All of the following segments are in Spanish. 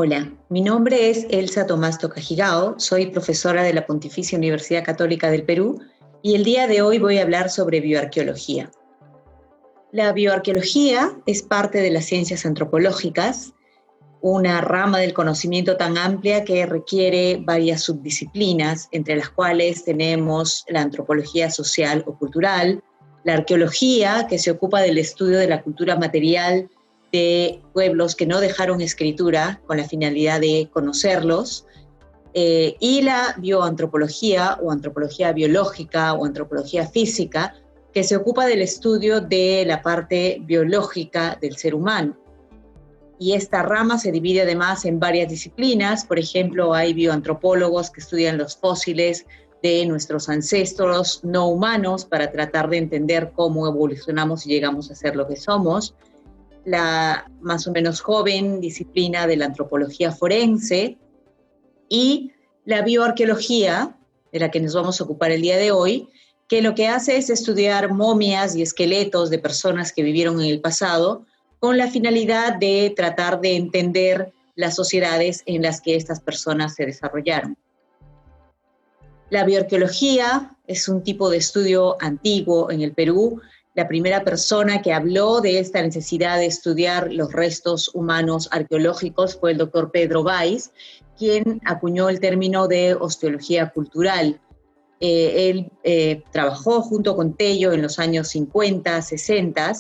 Hola, mi nombre es Elsa Tomás Tokajigao, soy profesora de la Pontificia Universidad Católica del Perú y el día de hoy voy a hablar sobre bioarqueología. La bioarqueología es parte de las ciencias antropológicas, una rama del conocimiento tan amplia que requiere varias subdisciplinas, entre las cuales tenemos la antropología social o cultural, la arqueología, que se ocupa del estudio de la cultura material de pueblos que no dejaron escritura con la finalidad de conocerlos, y la bioantropología o antropología biológica o antropología física, que se ocupa del estudio de la parte biológica del ser humano. Y esta rama se divide además en varias disciplinas. Por ejemplo, hay bioantropólogos que estudian los fósiles de nuestros ancestros no humanos para tratar de entender cómo evolucionamos y llegamos a ser lo que somos. La más o menos joven disciplina de la antropología forense y la bioarqueología, de la que nos vamos a ocupar el día de hoy, que lo que hace es estudiar momias y esqueletos de personas que vivieron en el pasado con la finalidad de tratar de entender las sociedades en las que estas personas se desarrollaron. La bioarqueología es un tipo de estudio antiguo en el Perú. La primera persona que habló de esta necesidad de estudiar los restos humanos arqueológicos fue el doctor Pedro Weiss, quien acuñó el término de osteología cultural. Él trabajó junto con Tello en los años 50, 60,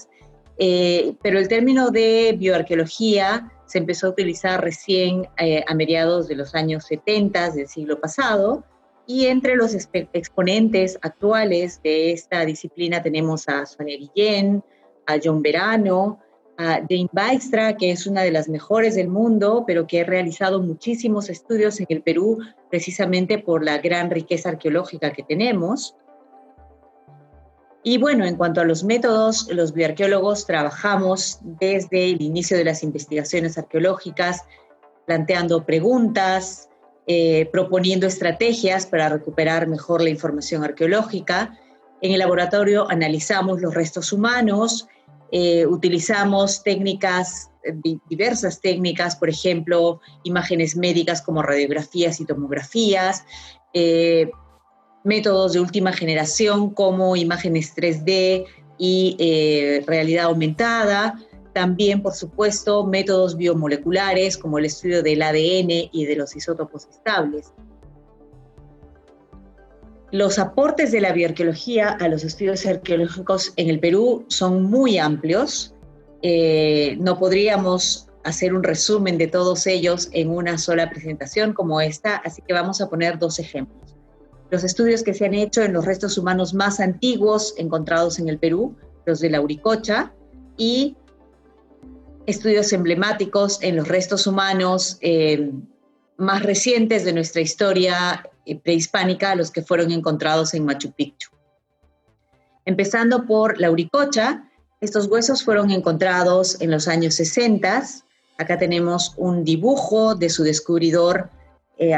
pero el término de bioarqueología se empezó a utilizar recién a mediados de los años 70 del siglo pasado, y entre los exponentes actuales de esta disciplina tenemos a Sonia Guillén, a John Verano, a Jane Dijkstra, que es una de las mejores del mundo, pero que ha realizado muchísimos estudios en el Perú precisamente por la gran riqueza arqueológica que tenemos. Y bueno, en cuanto a los métodos, los bioarqueólogos trabajamos desde el inicio de las investigaciones arqueológicas, planteando preguntas, proponiendo estrategias para recuperar mejor la información arqueológica. En el laboratorio analizamos los restos humanos, utilizamos técnicas, diversas técnicas, por ejemplo, imágenes médicas como radiografías y tomografías, métodos de última generación como imágenes 3D y realidad aumentada. También, por supuesto, métodos biomoleculares como el estudio del ADN y de los isótopos estables. Los aportes de la bioarqueología a los estudios arqueológicos en el Perú son muy amplios. No podríamos hacer un resumen de todos ellos en una sola presentación como esta, así que vamos a poner dos ejemplos. Los estudios que se han hecho en los restos humanos más antiguos encontrados en el Perú, los de Lauricocha, y estudios emblemáticos en los restos humanos más recientes de nuestra historia prehispánica, los que fueron encontrados en Machu Picchu. Empezando por Lauricocha, estos huesos fueron encontrados en los años 60. Acá tenemos un dibujo de su descubridor,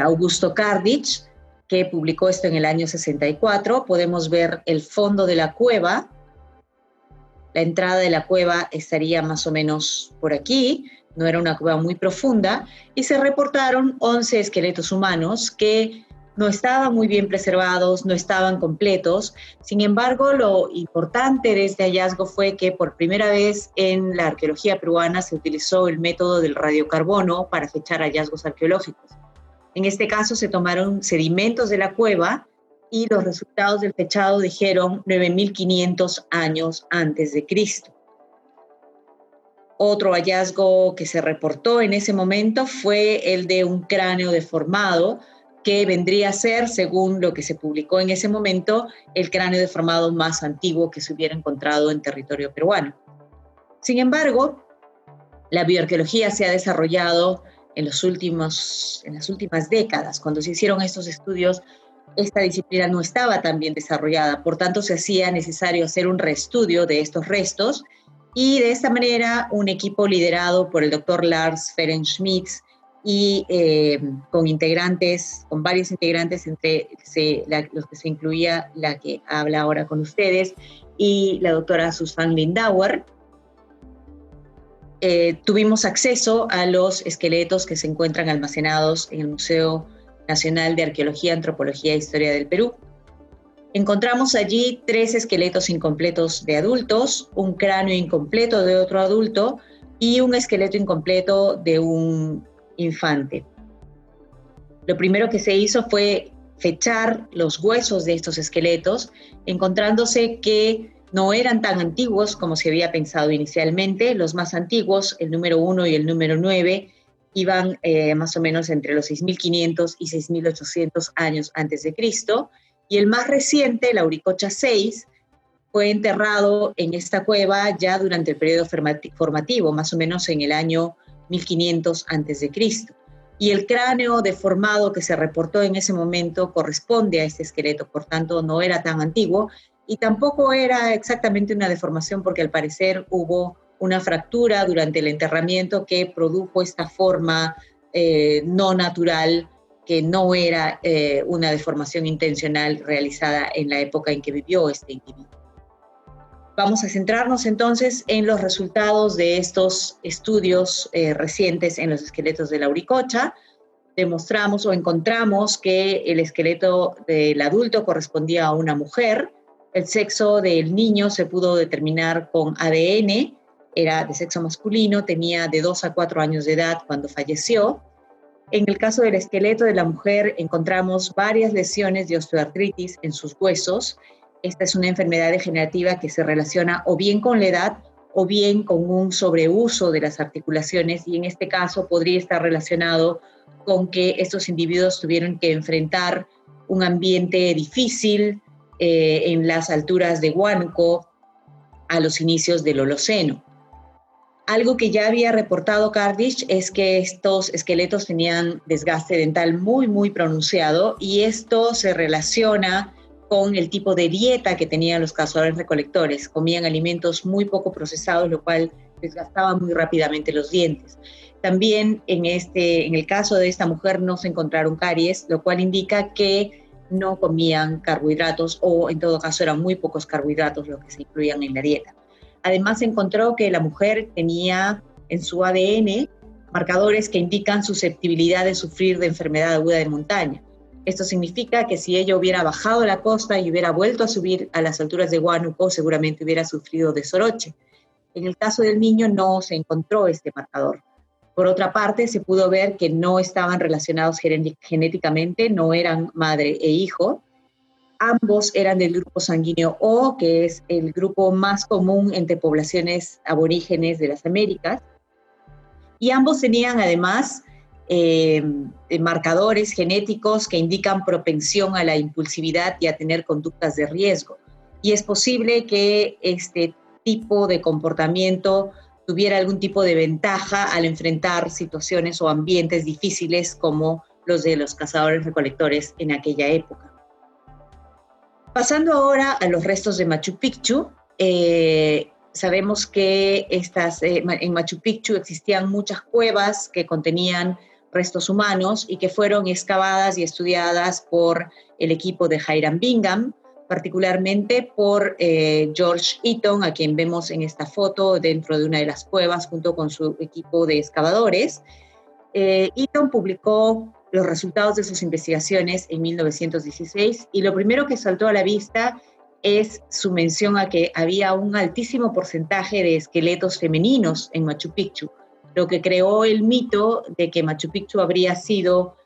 Augusto Kardich, que publicó esto en el año 64. Podemos ver el fondo de la cueva. La entrada de la cueva estaría más o menos por aquí, no era una cueva muy profunda, y se reportaron 11 esqueletos humanos que no estaban muy bien preservados, no estaban completos. Sin embargo, lo importante de este hallazgo fue que por primera vez en la arqueología peruana se utilizó el método del radiocarbono para fechar hallazgos arqueológicos. En este caso se tomaron sedimentos de la cueva y los resultados del fechado dijeron 9.500 años antes de Cristo. Otro hallazgo que se reportó en ese momento fue el de un cráneo deformado, que vendría a ser, según lo que se publicó en ese momento, el cráneo deformado más antiguo que se hubiera encontrado en territorio peruano. Sin embargo, la bioarqueología se ha desarrollado en las últimas décadas. Cuando se hicieron estos estudios, esta disciplina no estaba tan bien desarrollada, por tanto se hacía necesario hacer un reestudio de estos restos, y de esta manera un equipo liderado por el doctor Lars Ferenc-Schmidt y con varios integrantes, entre los que se incluía la que habla ahora con ustedes y la doctora Susan Lindauer, tuvimos acceso a los esqueletos que se encuentran almacenados en el Museo Nacional de Arqueología, Antropología e Historia del Perú. Encontramos allí 3 esqueletos incompletos de adultos, un cráneo incompleto de otro adulto y un esqueleto incompleto de un infante. Lo primero que se hizo fue fechar los huesos de estos esqueletos, encontrándose que no eran tan antiguos como se había pensado inicialmente. Los más antiguos, el número 1 y el número 9, iban más o menos entre los 6.500 y 6.800 años antes de Cristo, y el más reciente, el Auricocha 6, fue enterrado en esta cueva ya durante el periodo formativo, más o menos en el año 1500 antes de Cristo. Y el cráneo deformado que se reportó en ese momento corresponde a este esqueleto, por tanto no era tan antiguo y tampoco era exactamente una deformación porque al parecer hubo una fractura durante el enterramiento que produjo esta forma no natural, que no era una deformación intencional realizada en la época en que vivió este individuo. Vamos a centrarnos entonces en los resultados de estos estudios recientes en los esqueletos de la Auricocha. Demostramos o encontramos que el esqueleto del adulto correspondía a una mujer, el sexo del niño se pudo determinar con ADN, era de sexo masculino, tenía de 2 a 4 años de edad cuando falleció. En el caso del esqueleto de la mujer encontramos varias lesiones de osteoartritis en sus huesos. Esta es una enfermedad degenerativa que se relaciona o bien con la edad o bien con un sobreuso de las articulaciones, y en este caso podría estar relacionado con que estos individuos tuvieron que enfrentar un ambiente difícil en las alturas de Huánuco a los inicios del Holoceno. Algo que ya había reportado Cardish es que estos esqueletos tenían desgaste dental muy, muy pronunciado, y esto se relaciona con el tipo de dieta que tenían los cazadores recolectores. Comían alimentos muy poco procesados, lo cual desgastaba muy rápidamente los dientes. También en el caso de esta mujer no se encontraron caries, lo cual indica que no comían carbohidratos, o en todo caso eran muy pocos carbohidratos los que se incluían en la dieta. Además se encontró que la mujer tenía en su ADN marcadores que indican susceptibilidad de sufrir de enfermedad aguda de montaña. Esto significa que si ella hubiera bajado la costa y hubiera vuelto a subir a las alturas de Huánuco, seguramente hubiera sufrido de soroche. En el caso del niño no se encontró este marcador. Por otra parte, se pudo ver que no estaban relacionados genéticamente, no eran madre e hijo. Ambos eran del grupo sanguíneo O, que es el grupo más común entre poblaciones aborígenes de las Américas. Y ambos tenían además marcadores genéticos que indican propensión a la impulsividad y a tener conductas de riesgo. Y es posible que este tipo de comportamiento tuviera algún tipo de ventaja al enfrentar situaciones o ambientes difíciles como los de los cazadores-recolectores en aquella época. Pasando ahora a los restos de Machu Picchu, sabemos que en Machu Picchu existían muchas cuevas que contenían restos humanos y que fueron excavadas y estudiadas por el equipo de Hiram Bingham, particularmente por George Eaton, a quien vemos en esta foto dentro de una de las cuevas junto con su equipo de excavadores. Eaton publicó los resultados de sus investigaciones en 1916 y lo primero que saltó a la vista es su mención a que había un altísimo porcentaje de esqueletos femeninos en Machu Picchu, lo que creó el mito de que Machu Picchu habría sido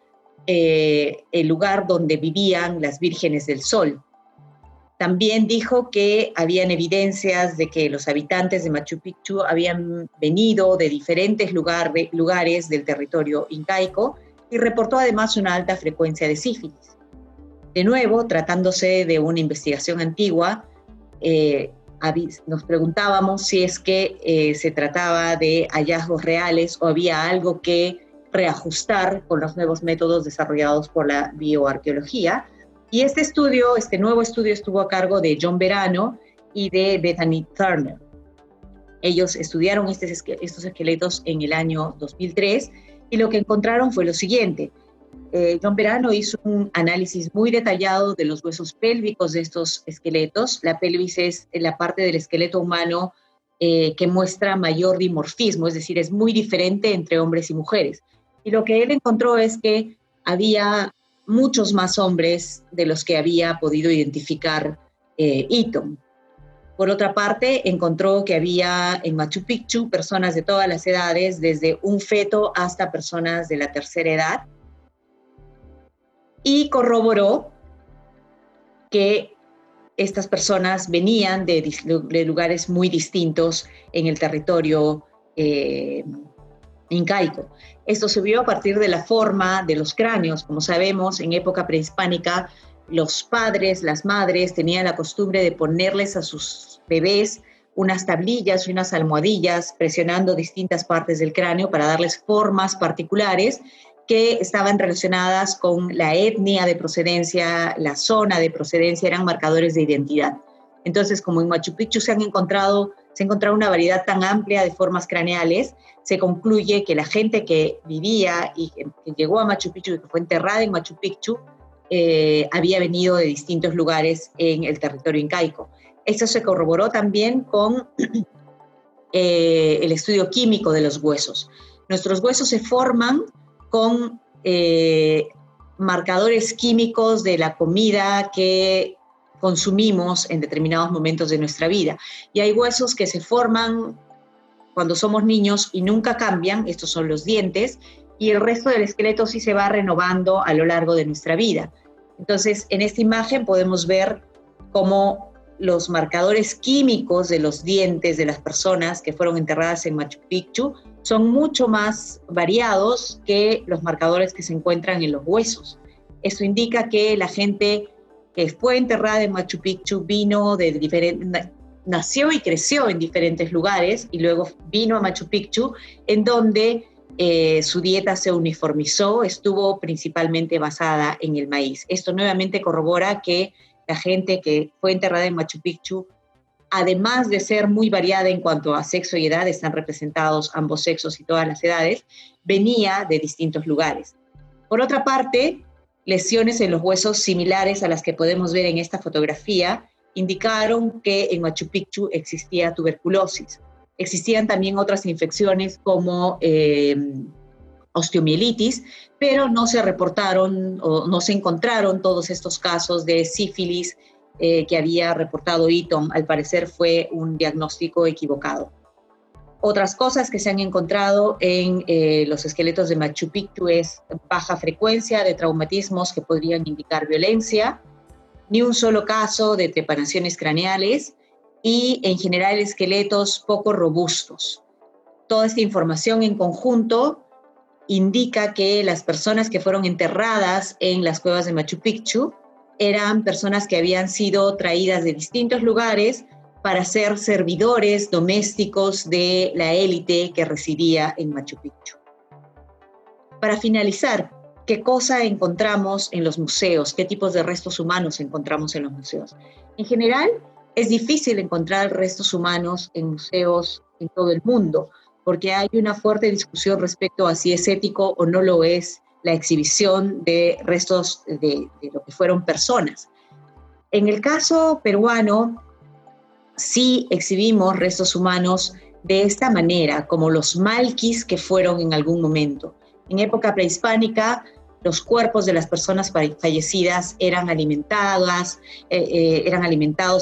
el lugar donde vivían las vírgenes del sol. También dijo que habían evidencias de que los habitantes de Machu Picchu habían venido de diferentes lugares del territorio incaico, y reportó además una alta frecuencia de sífilis. De nuevo, tratándose de una investigación antigua, nos preguntábamos si es que se trataba de hallazgos reales o había algo que reajustar con los nuevos métodos desarrollados por la bioarqueología. Y este nuevo estudio estuvo a cargo de John Verano y de Bethany Turner. Ellos estudiaron estos esqueletos en el año 2003 y lo que encontraron fue lo siguiente. John Verano hizo un análisis muy detallado de los huesos pélvicos de estos esqueletos. La pelvis es la parte del esqueleto humano que muestra mayor dimorfismo, es decir, es muy diferente entre hombres y mujeres. Y lo que él encontró es que había muchos más hombres de los que había podido identificar Eaton. Por otra parte, encontró que había en Machu Picchu personas de todas las edades, desde un feto hasta personas de la tercera edad, y corroboró que estas personas venían de lugares muy distintos en el territorio incaico. Esto se vio a partir de la forma de los cráneos. Como sabemos, en época prehispánica, los padres, las madres, tenían la costumbre de ponerles a sus bebés unas tablillas y unas almohadillas presionando distintas partes del cráneo para darles formas particulares que estaban relacionadas con la etnia de procedencia, la zona de procedencia, eran marcadores de identidad. Entonces, como en Machu Picchu se ha encontrado una variedad tan amplia de formas craneales, se concluye que la gente que vivía y que llegó a Machu Picchu y que fue enterrada en Machu Picchu había venido de distintos lugares en el territorio incaico. Esto se corroboró también con el estudio químico de los huesos. Nuestros huesos se forman con marcadores químicos de la comida que consumimos en determinados momentos de nuestra vida. Y hay huesos que se forman cuando somos niños y nunca cambian, estos son los dientes, y el resto del esqueleto sí se va renovando a lo largo de nuestra vida. Entonces, en esta imagen podemos ver cómo los marcadores químicos de los dientes de las personas que fueron enterradas en Machu Picchu son mucho más variados que los marcadores que se encuentran en los huesos. Esto indica que la gente que fue enterrada en Machu Picchu nació y creció en diferentes lugares y luego vino a Machu Picchu, en donde su dieta se uniformizó, estuvo principalmente basada en el maíz. Esto nuevamente corrobora que la gente que fue enterrada en Machu Picchu, además de ser muy variada en cuanto a sexo y edad, están representados ambos sexos y todas las edades, venía de distintos lugares. Por otra parte, lesiones en los huesos similares a las que podemos ver en esta fotografía indicaron que en Machu Picchu existía tuberculosis. Existían también otras infecciones como osteomielitis, pero no se reportaron o no se encontraron todos estos casos de sífilis que había reportado Eaton. Al parecer fue un diagnóstico equivocado. Otras cosas que se han encontrado en los esqueletos de Machu Picchu es baja frecuencia de traumatismos que podrían indicar violencia, ni un solo caso de trepanaciones craneales y en general esqueletos poco robustos. Toda esta información en conjunto indica que las personas que fueron enterradas en las cuevas de Machu Picchu eran personas que habían sido traídas de distintos lugares para ser servidores domésticos de la élite que residía en Machu Picchu. Para finalizar, ¿qué cosa encontramos en los museos? ¿Qué tipos de restos humanos encontramos en los museos? En general, es difícil encontrar restos humanos en museos en todo el mundo, porque hay una fuerte discusión respecto a si es ético o no lo es la exhibición de restos de lo que fueron personas. En el caso peruano, sí exhibimos restos humanos de esta manera, como los malquis que fueron en algún momento. En época prehispánica, los cuerpos de las personas fallecidas eran alimentados,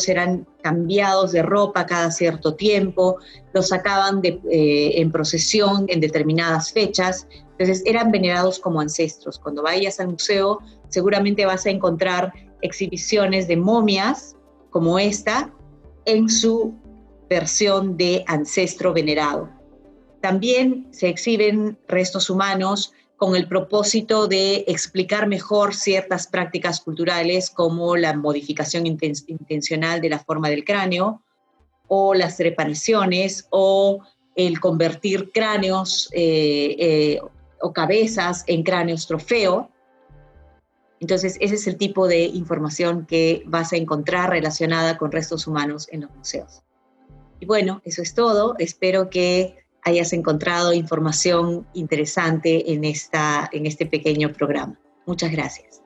eran cambiados de ropa cada cierto tiempo, los sacaban en procesión en determinadas fechas, entonces eran venerados como ancestros. Cuando vayas al museo, seguramente vas a encontrar exhibiciones de momias como esta en su versión de ancestro venerado. También se exhiben restos humanos con el propósito de explicar mejor ciertas prácticas culturales como la modificación intencional de la forma del cráneo o las trepanaciones o el convertir cráneos o cabezas en cráneos trofeo. Entonces, ese es el tipo de información que vas a encontrar relacionada con restos humanos en los museos. Y bueno, eso es todo. Espero que hayas encontrado información interesante en este pequeño programa. Muchas gracias.